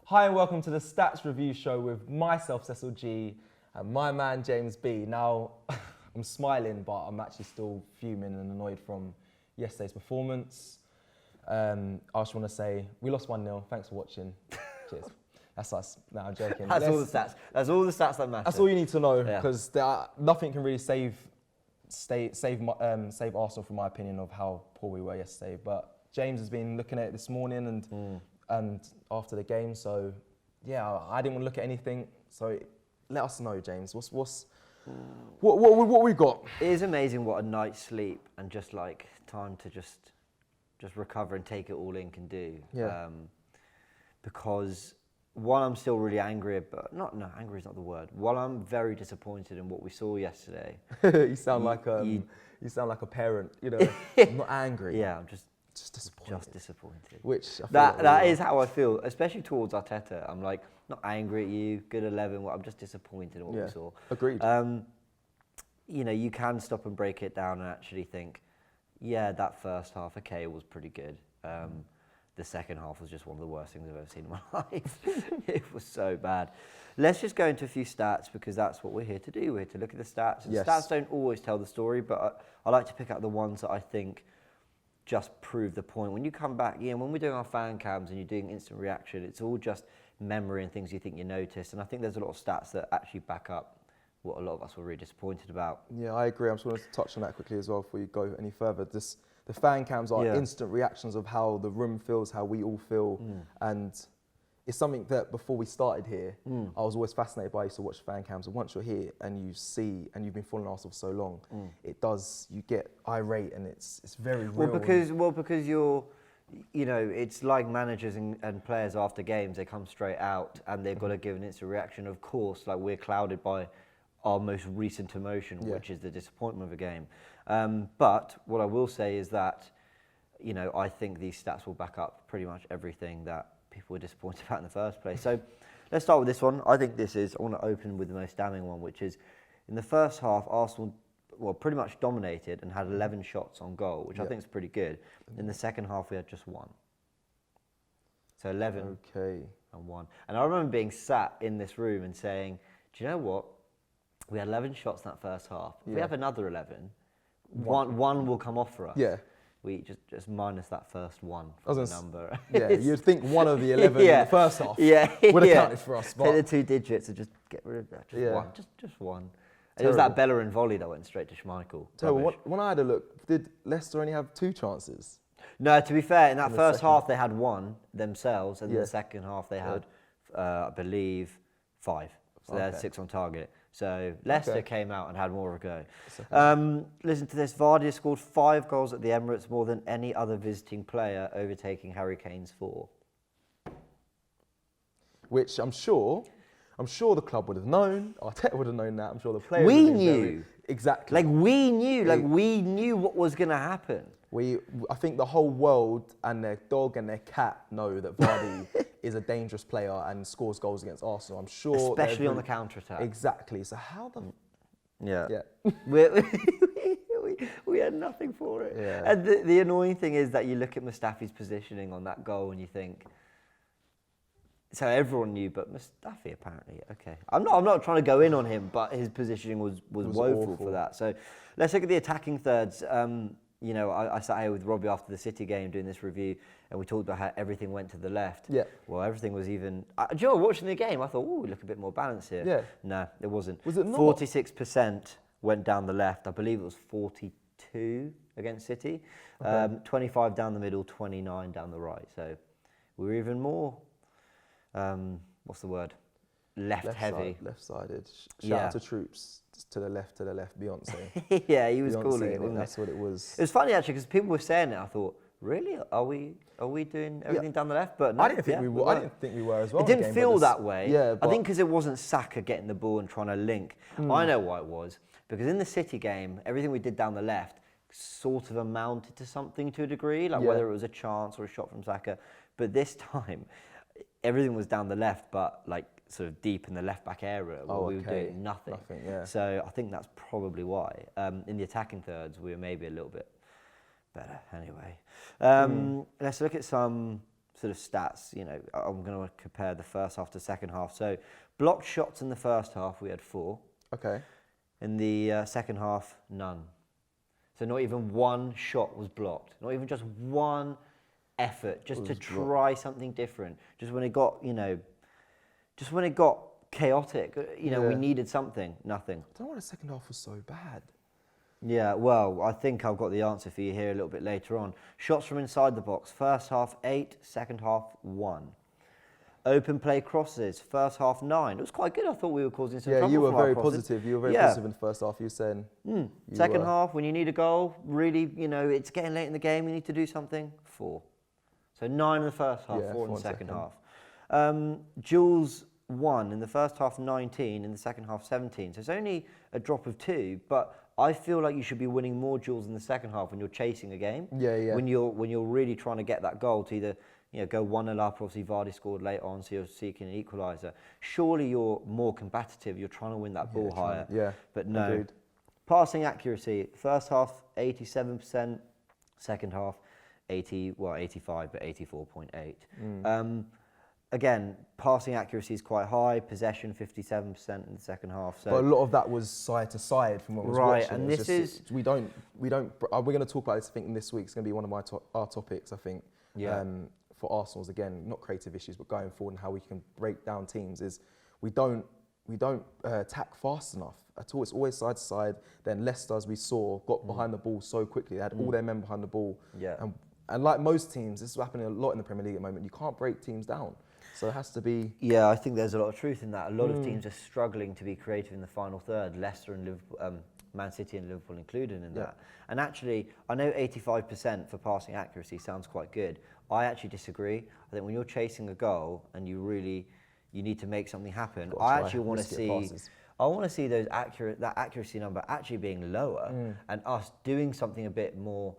Hi and welcome to the Stats Review Show with myself, Cecil G, and my man, James B. Now, I'm smiling, but I'm actually still fuming and annoyed from yesterday's performance. I just want to say, we lost 1-0. Thanks for watching. Cheers. That's us. No, I'm joking. That's all the stats. That's all the stats that matter. That's all you need to know, because nothing can really save Arsenal, from my opinion, of how poor we were yesterday. But James has been looking at it this morning and after the game, so yeah, I didn't want to look at anything. So let us know, James. What we got? It is amazing what a night's sleep and just like time to just recover and take it all in can do. Yeah. Because while I'm still really angry, but angry is not the word. While I'm very disappointed in what we saw yesterday. You sound like a parent. You know, I'm not angry. Yeah, I'm just disappointed. Just disappointed. Which I feel that is how I feel, especially towards Arteta. I'm like not angry at you, good 11. Well, I'm just disappointed in what we saw. Agreed. You know, you can stop and break it down and actually think, yeah, that first half, okay, was pretty good. The second half was just one of the worst things I've ever seen in my life. It was so bad. Let's just go into a few stats because that's what we're here to do. We're here to look at the stats. And stats don't always tell the story, but I like to pick out the ones that I think just prove the point. When you come back, when we're doing our fan cams and you're doing instant reaction, it's all just memory and things you think you noticed. And I think there's a lot of stats that actually back up what a lot of us were really disappointed about. Yeah, I agree. I'm just going to touch on that quickly as well before you go any further. The fan cams are instant reactions of how the room feels, how we all feel. And it's something that before we started here, I was always fascinated by. I used to watch fan cams. And once you're here and you see, and you've been following Arsenal for so long, you get irate and it's very real. Because you're, it's like managers and players after games, they come straight out and they've got to give an instant reaction. Of course, like we're clouded by our most recent emotion, which is the disappointment of a game. But what I will say is that, I think these stats will back up pretty much everything that people were disappointed about in the first place. So let's start with this one. I think I want to open with the most damning one, which is in the first half, Arsenal, pretty much dominated and had 11 shots on goal, which I think is pretty good. In the second half, we had just 1. So 11 and 1. And I remember being sat in this room and saying, do you know what? We had 11 shots in that first half. If we have another 11, one will come off for us. Yeah. We just minus that first one from the number. Yeah, you'd think one of the 11 in the first half would have counted for us. Take the 2 digits and just get rid of that. Just one. And it was that Bellerin volley that went straight to Schmeichel. When I had a look, did Leicester only have 2 chances? No, to be fair, in that first half they had 1 themselves, and in the second half they had, I believe, 5. So they had 6 on target. So Leicester came out and had more of a go. Listen to this. Vardy has scored 5 goals at the Emirates, more than any other visiting player, overtaking Harry Kane's 4. Which I'm sure the club would have known. Arteta would have known that. I'm sure the players. We knew exactly. We knew what was going to happen. I think the whole world and their dog and their cat know that Vardy is a dangerous player and scores goals against Arsenal. I'm sure, especially on the counter-attack. Exactly. So how the? Yeah. We had nothing for it. Yeah. And the annoying thing is that you look at Mustafi's positioning on that goal and you think. So everyone knew, but Mustafi apparently, okay. I'm not trying to go in on him, but his positioning was woeful for that. So let's look at the attacking thirds. I sat here with Robbie after the City game doing this review, and we talked about how everything went to the left. Yeah. Well, everything was even. Do you know, watching the game, I thought, we look a bit more balanced here. Yeah. No, it wasn't. Was it not? 46% went down the left. I believe it was 42 against City. 25 down the middle, 29 down the right. So we were even more. What's the word? Left heavy. Left-sided. Shout out to Troops. To the left, Beyonce. Yeah, he was calling it, wasn't That's what it was. It was funny actually because people were saying it. I thought, really, are we doing everything down the left? But no, I didn't think we were. I didn't think we were as well. It didn't feel that way. Yeah, I think because it wasn't Saka getting the ball and trying to link. I know why it was, because in the City game, everything we did down the left sort of amounted to something to a degree, like whether it was a chance or a shot from Saka. But this time, everything was down the left, but like sort of deep in the left back area where we were doing nothing. So I think that's probably why. In the attacking thirds, we were maybe a little bit better anyway. Let's look at some sort of stats. You know, I'm going to compare the first half to second half. So blocked shots in the first half, we had 4. Okay. In the second half, none. So not even one shot was blocked. Not even just one effort, just to try something different. Just when it got, you know, just when it got chaotic, you know, we needed something. Nothing. I don't know why the second half was so bad. Yeah, well, I think I've got the answer for you here a little bit later on. Shots from inside the box. First half, 8. Second half, 1. Open play crosses. First half, 9. It was quite good. I thought we were causing some trouble. Yeah, you were from our very crosses. positive. You were very positive in the first half. You were saying. Second half, when you need a goal, really, you know, it's getting late in the game, you need to do something. 4. So 9 in the first half, 4 in the second half. Jules 1 in the first half, 19 in the second half, 17. So it's only a drop of 2, but I feel like you should be winning more duels in the second half when you're chasing a game. Yeah. When you're really trying to get that goal to either, you know, go 1-0 up. Obviously, Vardy scored late on, so you're seeking an equaliser. Surely you're more competitive. You're trying to win that ball higher. Yeah. But no. Agreed. Passing accuracy. First half, 87%. Second half, 85, but 84.8. Again, passing accuracy is quite high. Possession, 57% in the second half. So but a lot of that was side to side from what I was watching. Right, and this is we're going to talk about this. I think this week is going to be one of our topics. I think for Arsenal's again, not creative issues, but going forward and how we can break down teams is we don't attack fast enough at all. It's always side to side. Then Leicester, as we saw, got behind the ball so quickly. They had all their men behind the ball. Yeah. And like most teams, this is happening a lot in the Premier League at the moment. You can't break teams down. So it has to be... Yeah, I think there's a lot of truth in that. A lot of teams are struggling to be creative in the final third. Leicester and Liverpool, Man City and Liverpool included in that. And actually, I know 85% for passing accuracy sounds quite good. I actually disagree. I think when you're chasing a goal and you need to make something happen, I actually want to see... I want to see that accuracy number actually being lower and us doing something a bit more...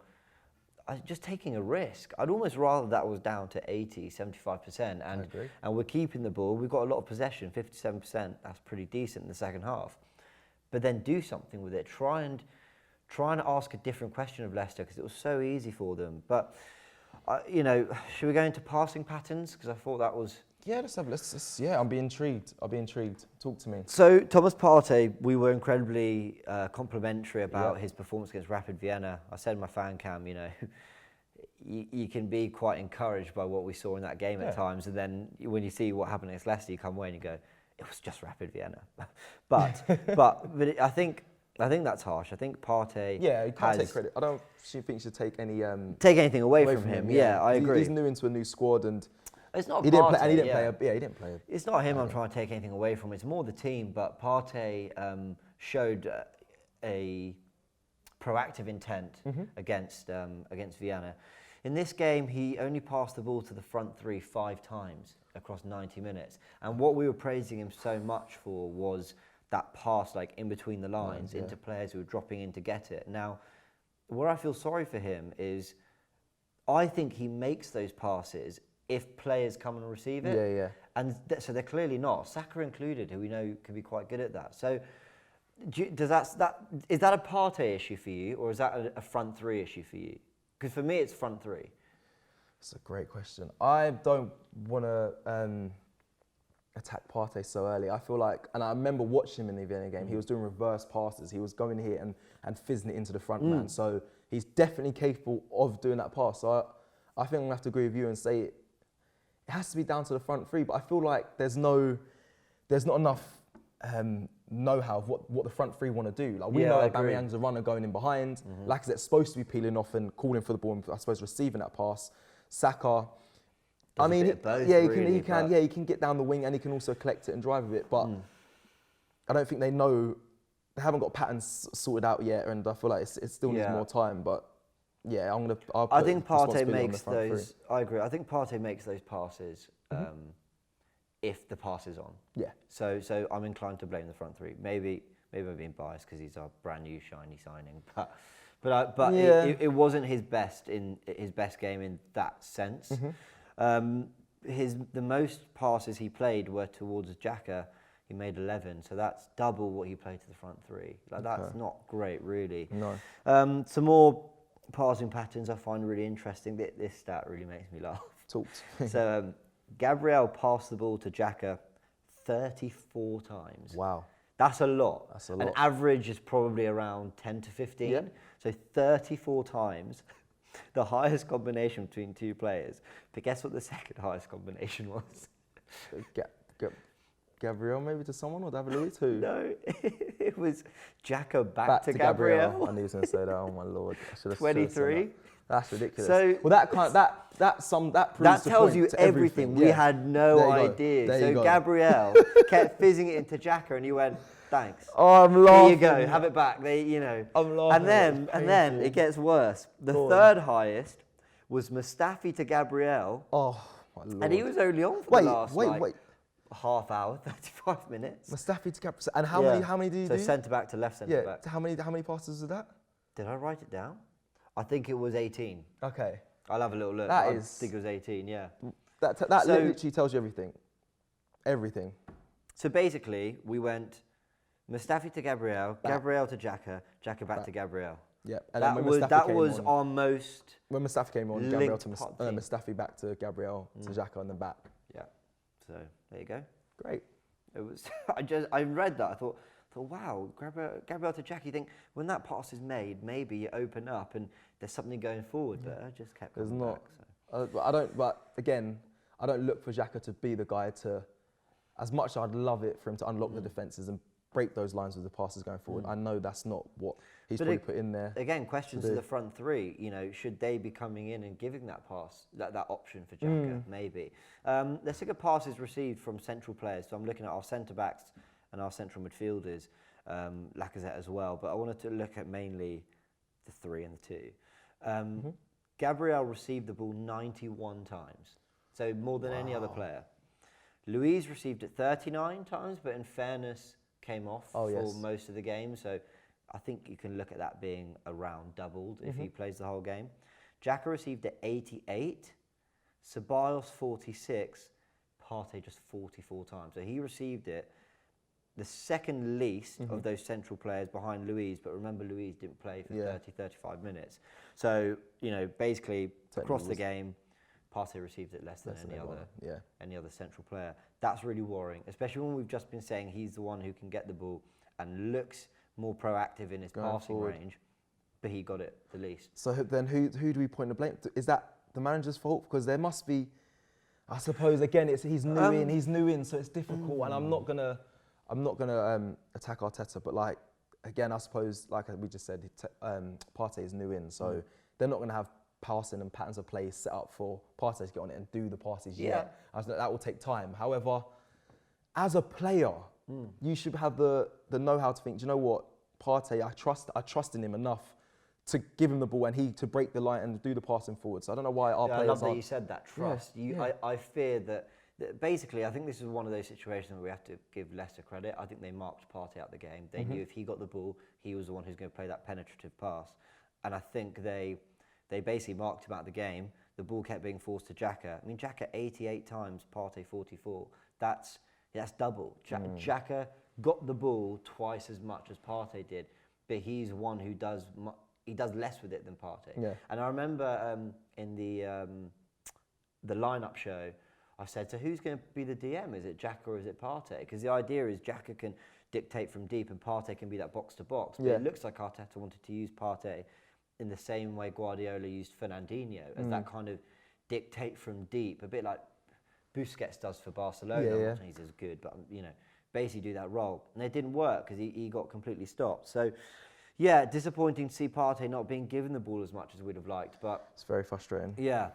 just taking a risk. I'd almost rather that was down to 80, 75%. And we're keeping the ball. We've got a lot of possession, 57%. That's pretty decent in the second half. But then do something with it. Try and ask a different question of Leicester because it was so easy for them. But, you know, should we go into passing patterns? Because I thought that was... Yeah, I'll be intrigued. Talk to me. So Thomas Partey, we were incredibly complimentary about his performance against Rapid Vienna. I said in my fan cam, you know, you can be quite encouraged by what we saw in that game at times, and then when you see what happened against Leicester, you come away and you go, it was just Rapid Vienna. but I think that's harsh. I think Partey. Yeah, you can't take credit. I don't think you should take anything away from him. Yeah, I agree. He's new into a new squad and. It's not he Partey, didn't play. He didn't play. It's not him I'm trying to take anything away from. It's more the team. But Partey showed a proactive intent against Vienna. In this game, he only passed the ball to the front 3 5 times across 90 minutes. And what we were praising him so much for was that pass, like in between the lines, into players who were dropping in to get it. Now, where I feel sorry for him is, I think he makes those passes if players come and receive it. Yeah. And so they're clearly not. Saka included, who we know can be quite good at that. So is that a Partey issue for you, or is that a front 3 issue for you? Because for me, it's front 3. That's a great question. I don't want to attack Partey so early. I feel like, and I remember watching him in the Vienna game, he was doing reverse passes. He was going here and fizzing it into the front man. So he's definitely capable of doing that pass. So I think I'm going to have to agree with you and say it has to be down to the front 3, but I feel like there's not enough know-how of what the front 3 want to do. Like we know Aubameyang's a runner going in behind. Lacazette's supposed to be peeling off and calling for the ball and I suppose receiving that pass. Saka, I mean, he can get down the wing and he can also collect it and drive a bit. But I don't think they haven't got patterns sorted out yet, and I feel like it still needs more time. But yeah, I think Partey makes those. I agree. I think Partey makes those passes if the pass is on. Yeah. So I'm inclined to blame the front 3. Maybe I'm being biased because he's our brand new shiny signing, but it wasn't his best game in that sense. The most passes he played were towards XHAKA. He made 11, so that's double what he played to the front 3. Like that's not great, really. No. Some more passing patterns I find really interesting. This stat really makes me laugh. Talk to me. So Gabriel passed the ball to XHAKA 34 times. Wow. That's a lot. That's a lot. An average is probably around 10 to 15. Yeah. So 34 times, the highest combination between two players. But guess what the second highest combination was? Gabriel maybe to someone, or David Luiz? Who? No, it was XHAKA back to Gabriel. I knew he was going to say that. Oh my lord! I should have 23. That's ridiculous. So well, that proves that tells you everything. We had no idea. So Gabriel kept fizzing it into XHAKA, and he went, "Thanks. Oh, I'm laughing. Here you go. Have it back." I'm laughing. And then it gets worse. The third highest was Mustafi to Gabriel. Oh my lord! And he was only on for the last wait. half hour, 35 minutes. Mustafi to Gabriel. And how many did you do? So centre back to left centre back. How many passes was that? Did I write it down? I think it was 18. Okay. I'll have a little look. I think it was 18, yeah. That literally tells you everything. Everything. So basically, we went Mustafi to Gabriel, Gabriel to XHAKA, XHAKA back to Gabriel. Yeah. And that was our most. When Mustafi came on, Gabriel to Mustafi back to Gabriel to XHAKA and then back. Yeah. So there you go. Great. It was. I read that. I thought, wow, Gabriel to XHAKA. You think when that pass is made, maybe you open up and there's something going forward. But I just kept. There's not. Back, so. I don't. But again, I don't look for XHAKA to be the guy to. As much as I'd love it for him to unlock the defences and break those lines with the passes going forward, I know that's not what he's probably put in there. Again, questions to the front three. Should they be coming in and giving that pass, that option for XHAKA? Maybe. Let's look at passes received from central players. So I'm looking at our centre backs and our central midfielders, LACAZETTE as well. But I wanted to look at mainly the 3 and the 2. Gabriel received the ball 91 times, so more than any other player. Luiz received it 39 times, but in fairness, came off for most of the game. So I think you can look at that being around doubled if he plays the whole game. XHAKA received it 88, Ceballos 46, Partey just 44 times. So he received it the second least of those central players behind Luiz, but remember Luiz didn't play for 35 minutes. So, basically across the game, Partey received it less than any other central player. That's really worrying, especially when we've just been saying he's the one who can get the ball and looks more proactive in his passing range, but he got it the least. So then who do we point the blame to? Is that the manager's fault? Because there must be, I suppose, again, he's new in, so it's difficult, and I'm not gonna attack Arteta, but again, I suppose, like we just said, Partey is new in, so they're not gonna have passing and patterns of play set up for Partey to get on it and do the passes yet. That will take time. However, as a player, you should have the know-how to think, do you know what, Partey, I trust in him enough to give him the ball and to break the line and do the passing forward. So I don't know why our players I love that you said that, trust. I fear that basically, I think this is one of those situations where we have to give Leicester credit. I think they marked Partey out the game. They knew if he got the ball, he was the one who's going to play that penetrative pass. And I think they basically marked him out of the game. The ball kept being forced to XHAKA. I mean, XHAKA 88 times, Partey 44. That's double. XHAKA got the ball twice as much as Partey did, but he's one who does less with it than Partey. Yeah. And I remember in the lineup show, I said, so who's going to be the DM? Is it XHAKA or is it Partey? Because the idea is XHAKA can dictate from deep and Partey can be that box to box. But it looks like Arteta wanted to use Partey in the same way Guardiola used Fernandinho, as that kind of dictate from deep, a bit like Busquets does for Barcelona. I'm not saying he's as good, but basically do that role. And it didn't work because he got completely stopped. So, disappointing to see Partey not being given the ball as much as we'd have liked. But it's very frustrating. Yeah.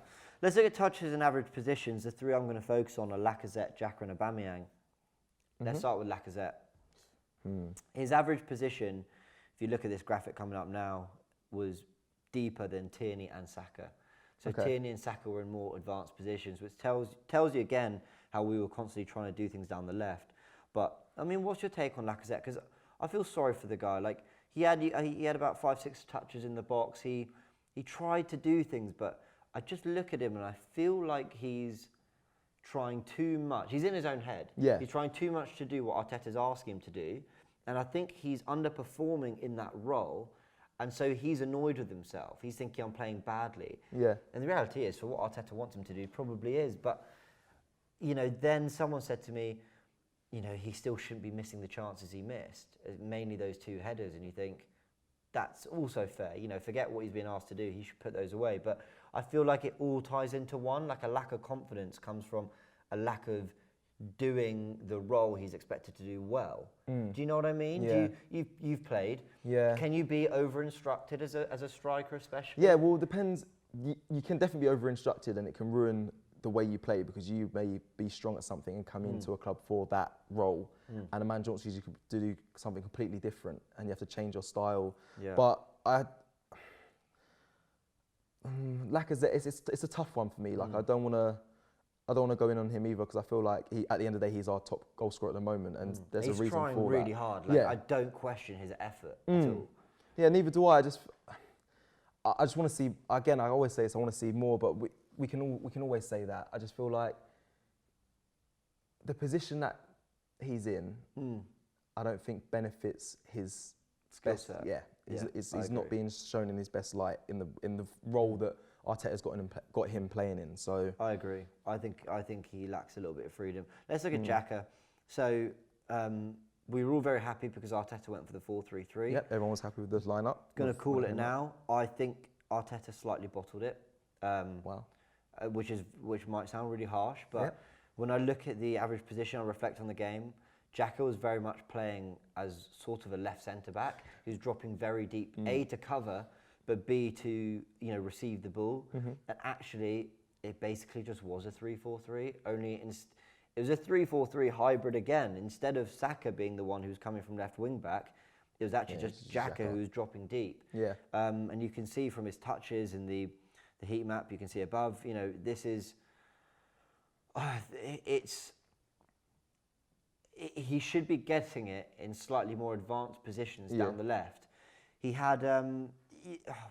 Let's look at touches and average positions. The 3 I'm going to focus on are LACAZETTE, XHAKA and Aubameyang. Let's start with LACAZETTE. His average position, if you look at this graphic coming up now, was deeper than Tierney and Saka. So Tierney and Saka were in more advanced positions, which tells you again how we were constantly trying to do things down the left. But I mean, what's your take on LACAZETTE? Because I feel sorry for the guy. Like he had about 5-6 touches in the box. He tried to do things, but I just look at him and I feel like he's trying too much. He's in his own head. Yeah. He's trying too much to do what Arteta's asking him to do, and I think he's underperforming in that role. And so he's annoyed with himself. He's thinking, I'm playing badly. Yeah. And the reality is, for what Arteta wants him to do, probably is. But, then someone said to me, he still shouldn't be missing the chances he missed, mainly those 2 headers. And you think, that's also fair. Forget what he's been asked to do. He should put those away. But I feel like it all ties into one. Like a lack of confidence comes from a lack of doing the role he's expected to do well. Do you know what I mean? Yeah. You've played. Yeah. Can you be over-instructed as a striker especially? Yeah, well, it depends. You can definitely be over-instructed and it can ruin the way you play because you may be strong at something and come into a club for that role and a manager wants you to do something completely different and you have to change your style. Yeah. But LACAZETTE, it's a tough one for me. Like I don't want to go in on him either because I feel like at the end of the day he's our top goal scorer at the moment and there's a reason for that. He's trying really hard. Like, I don't question his effort at all. Yeah, neither do I. I just want to see, again, I always say this, I want to see more, but we can always say that. I just feel like the position that he's in, I don't think benefits his best. Yeah. He's not being shown in his best light in the role that Arteta's got him playing in. So I agree. I think he lacks a little bit of freedom. Let's look at XHAKA. So we were all very happy because Arteta went for the 4-3-3. Yep, everyone was happy with this lineup. Going to call it now. I think Arteta slightly bottled it. Wow. Which might sound really harsh, but when I look at the average position, I reflect on the game. XHAKA was very much playing as sort of a left centre back who's dropping very deep, A, to cover, but B, to receive the ball. And actually, it basically just was a 3-4-3. Only it was a 3-4-3 hybrid again. Instead of Saka being the one who was coming from left wing back, it was actually just XHAKA who was dropping deep. Yeah. And you can see from his touches in the heat map, you can see above. This is he should be getting it in slightly more advanced positions down the left. He had,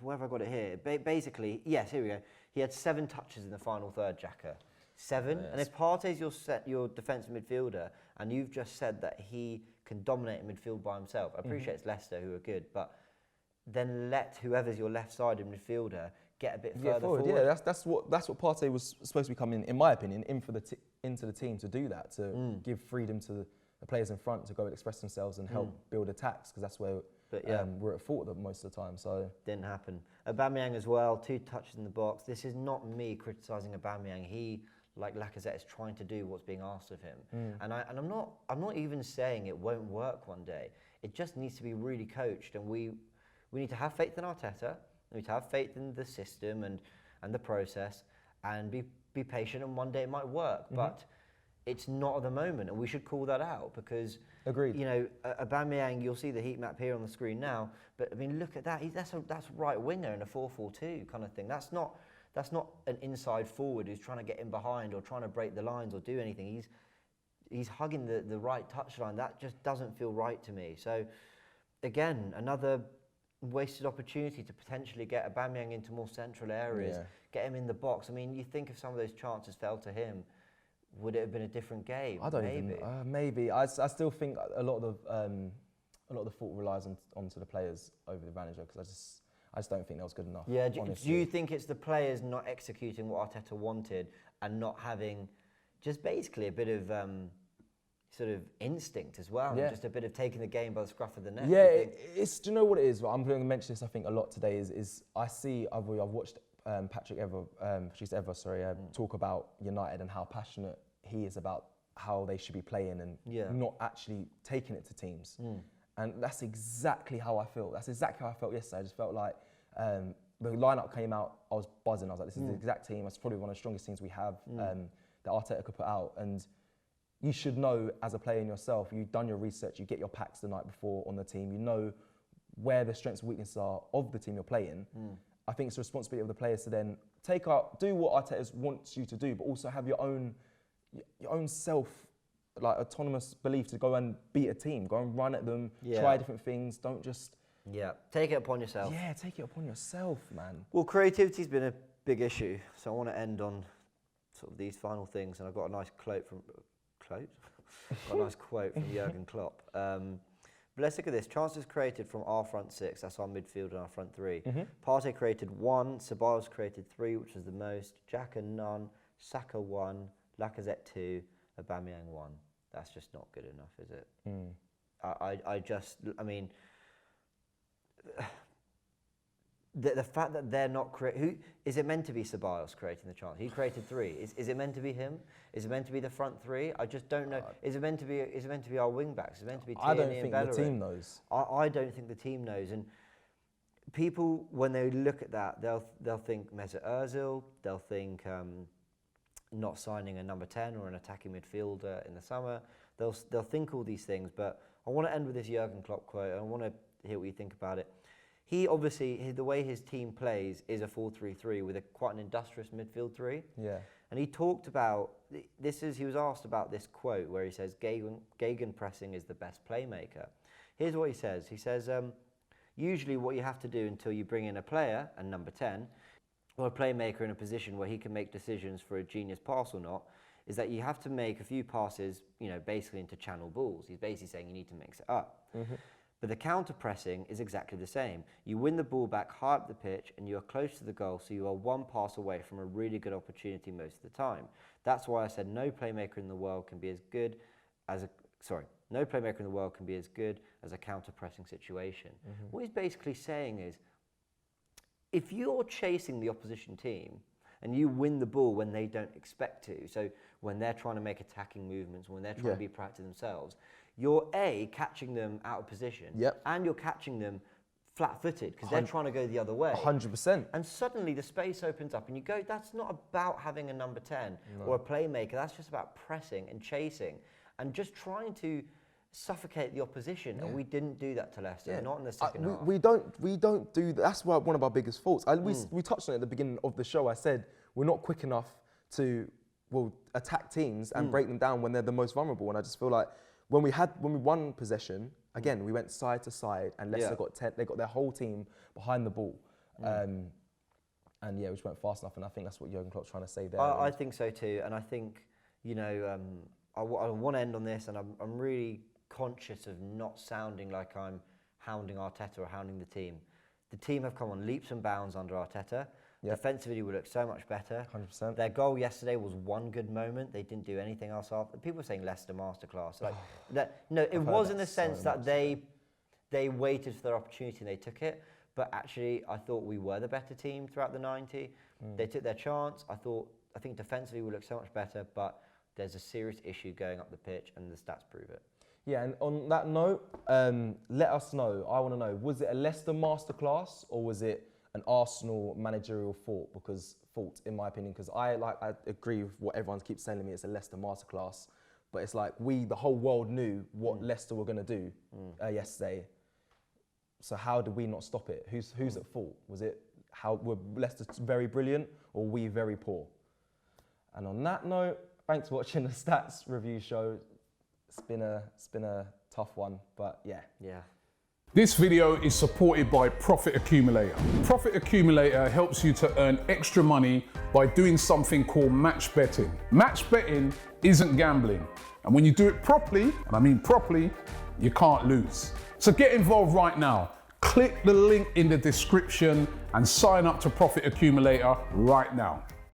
where have I got it here? Basically, yes, here we go. He had 7 touches in the final third, XHAKA. 7. Yes. And if Partey's your defensive midfielder, and you've just said that he can dominate midfield by himself, I appreciate it's Leicester who are good, but then let whoever's your left-sided midfielder get a bit further forward. Yeah, that's what Partey was supposed to be coming in my opinion, into the team to do that, to give freedom to the players in front to go and express themselves and help build attacks, because that's where we're at fault most of the time. So didn't happen. Aubameyang as well, 2 touches in the box. This is not me criticising Aubameyang. He, like Lacazette, is trying to do what's being asked of him. And I'm not even saying it won't work one day. It just needs to be really coached, and we need to have faith in Arteta. We need to have faith in the system and the process, and be patient, and one day it might work. But it's not at the moment, and we should call that out because agreed. Aubameyang, you'll see the heat map here on the screen now. But I mean, look at that. That's right winger in a 4-4-2 kind of thing. That's not an inside forward who's trying to get in behind or trying to break the lines or do anything. He's hugging the right touchline. That just doesn't feel right to me. So again, another wasted opportunity to potentially get Aubameyang into more central areas, get him in the box. I mean, you think if some of those chances fell to him, would it have been a different game? I don't even. Maybe. I still think a lot of the fault relies onto the players over the manager, because I just don't think that was good enough. Yeah. Do you think it's the players not executing what Arteta wanted and not having just basically a bit of sort of instinct as well, and just a bit of taking the game by the scruff of the neck? Yeah, do you know what it is? I'm going to mention this, I think, a lot today. Is I've watched Patrice Evra, talk about United and how passionate he is about how they should be playing and not actually taking it to teams. And that's exactly how I feel. That's exactly how I felt yesterday. I just felt like the lineup came out, I was buzzing. I was like, this is the exact team. It's probably one of the strongest teams we have that Arteta could put out. And you should know as a player in yourself, you've done your research, you get your packs the night before on the team, you know where the strengths and weaknesses are of the team you're playing. I think it's the responsibility of the players to then do what Arteta wants you to do, but also have your own self, like autonomous belief to go and beat a team, go and run at them, try different things, don't just... take it upon yourself. Yeah, take it upon yourself, man. Well, creativity's been a big issue, so I want to end on sort of these final things, and I've got a nice quote from... Got a nice quote from Jurgen Klopp. But let's look at this. Chances created from our front six, that's our midfield and our front three. Partey created 1, Ceballos created 3, which was the most. XHAKA none, Saka 1, Lacazette 2, Aubameyang 1. That's just not good enough, is it? I mean, the fact that they're not who is it meant to be? Ceballos creating the chance. He created 3. Is it meant to be him? Is it meant to be the front 3? I just don't know. Is it meant to be our wing backs? Is it meant to be Tierney I don't and think Bellerin? the team knows. I don't think the team knows. And people, when they look at that, they'll think Mesut Ozil. They'll think not signing a number 10 or an attacking midfielder in the summer. They'll think all these things. But I want to end with this Jurgen Klopp quote. And I want to hear what you think about it. He obviously, the way his team plays is a 4-3-3 with quite an industrious midfield 3. Yeah. And he talked about, he was asked about this quote where he says, Gegenpressing is the best playmaker. Here's what he says. He says, usually what you have to do until you bring in a player, and number 10, or a playmaker in a position where he can make decisions for a genius pass or not, is that you have to make a few passes, basically into channel balls. He's basically saying you need to mix it up. But the counter-pressing is exactly the same. You win the ball back high up the pitch and you are close to the goal, so you are 1 pass away from a really good opportunity most of the time. That's why I said no playmaker in the world can be as good as no playmaker in the world can be as good as a counter-pressing situation. What he's basically saying is, if you're chasing the opposition team and you win the ball when they don't expect to, so when they're trying to make attacking movements, when they're trying to be proactive themselves, you're catching them out of position, and you're catching them flat-footed because they're trying to go the other way. 100%. And suddenly the space opens up and you go, that's not about having a number 10 or a playmaker, that's just about pressing and chasing and just trying to suffocate the opposition, and we didn't do that to Leicester, not in the second half. We don't do that. That's one of our biggest faults. We touched on it at the beginning of the show. I said we're not quick enough to attack teams and break them down when they're the most vulnerable, and I just feel like when we won possession, again, we went side to side, and Leicester they got their whole team behind the ball. And we just weren't fast enough, and I think that's what Jurgen Klopp's trying to say there. I think so too, and I think, I want to end on this, and I'm really conscious of not sounding like I'm hounding Arteta or hounding the team. The team have come on leaps and bounds under Arteta. Defensively, we look so much better. 100%. Their goal yesterday was one good moment. They didn't do anything else after. People were saying Leicester masterclass. It was in the sense that they waited for their opportunity and they took it. But actually, I thought we were the better team throughout the 90. They took their chance. I think defensively we look so much better, but there's a serious issue going up the pitch, and the stats prove it. Yeah, and on that note, let us know. I want to know, was it a Leicester masterclass or was it an Arsenal managerial fault, in my opinion, because I agree with what everyone keeps telling me, it's a Leicester masterclass, but it's like the whole world knew what Leicester were going to do yesterday. So how did we not stop it? Who's at fault? Were Leicester very brilliant or we very poor? And on that note, thanks for watching the Stats Review show. It's been a tough one, but yeah. This video is supported by Profit Accumulator. Profit Accumulator helps you to earn extra money by doing something called match betting. Match betting isn't gambling. And when you do it properly, and I mean properly, you can't lose. So get involved right now. Click the link in the description and sign up to Profit Accumulator right now.